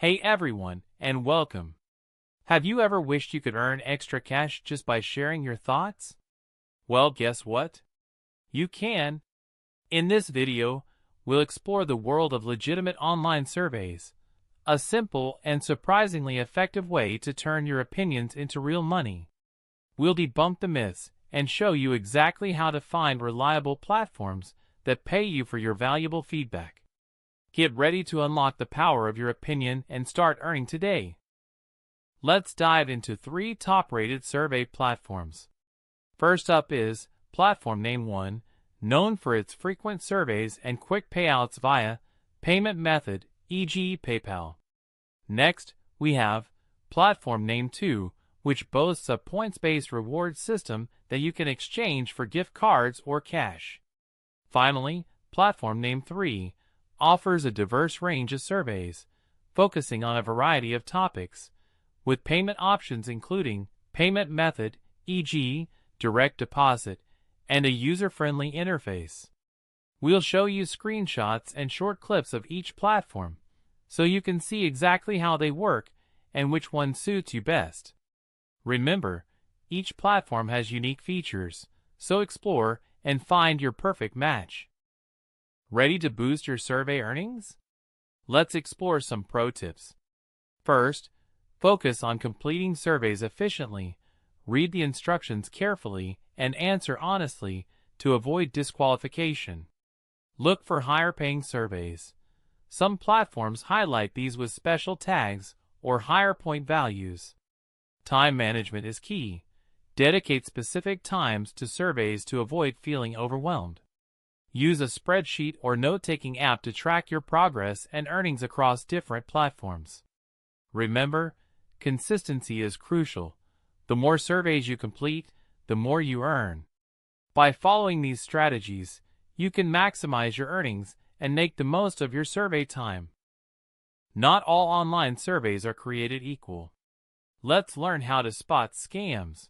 Hey everyone, and welcome. Have you ever wished you could earn extra cash just by sharing your thoughts? Well, guess what? You can. In this video, we'll explore the world of legitimate online surveys, a simple and surprisingly effective way to turn your opinions into real money. We'll debunk the myths and show you exactly how to find reliable platforms that pay you for your valuable feedback. Get ready to unlock the power of your opinion and start earning today. Let's dive into 3 top-rated survey platforms. First up is Platform Name 1, known for its frequent surveys and quick payouts via payment method, e.g. PayPal. Next, we have Platform Name 2, which boasts a points-based reward system that you can exchange for gift cards or cash. Finally, Platform Name 3 offers a diverse range of surveys, focusing on a variety of topics, with payment options including payment method, e.g. direct deposit, and a user-friendly interface. We'll show you screenshots and short clips of each platform, so you can see exactly how they work and which one suits you best. Remember, each platform has unique features, so explore and find your perfect match. Ready to boost your survey earnings? Let's explore some pro tips. First, focus on completing surveys efficiently, read the instructions carefully, and answer honestly to avoid disqualification. Look for higher-paying surveys. Some platforms highlight these with special tags or higher point values. Time management is key. Dedicate specific times to surveys to avoid feeling overwhelmed. Use a spreadsheet or note-taking app to track your progress and earnings across different platforms. Remember, consistency is crucial. The more surveys you complete, the more you earn. By following these strategies, you can maximize your earnings and make the most of your survey time. Not all online surveys are created equal. Let's learn how to spot scams.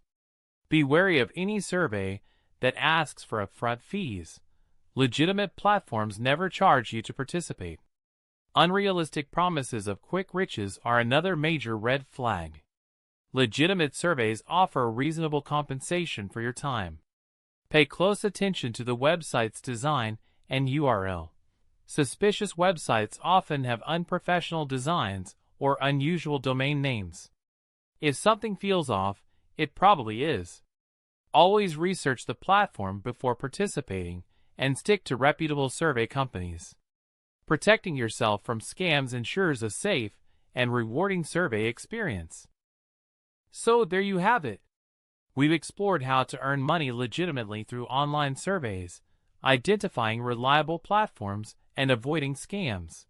Be wary of any survey that asks for upfront fees. Legitimate platforms never charge you to participate. Unrealistic promises of quick riches are another major red flag. Legitimate surveys offer reasonable compensation for your time. Pay close attention to the website's design and URL. Suspicious websites often have unprofessional designs or unusual domain names. If something feels off, it probably is. Always research the platform before participating and stick to reputable survey companies. Protecting yourself from scams ensures a safe and rewarding survey experience. So there you have it. We've explored how to earn money legitimately through online surveys, identifying reliable platforms, and avoiding scams.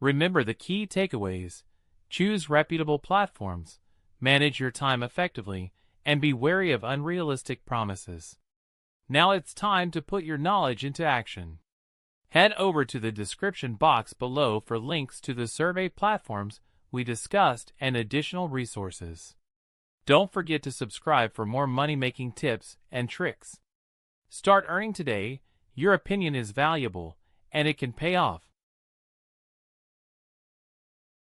Remember the key takeaways: choose reputable platforms, manage your time effectively, and be wary of unrealistic promises. Now it's time to put your knowledge into action. Head over to the description box below for links to the survey platforms we discussed and additional resources. Don't forget to subscribe for more money-making tips and tricks. Start earning today. Your opinion is valuable, and it can pay off.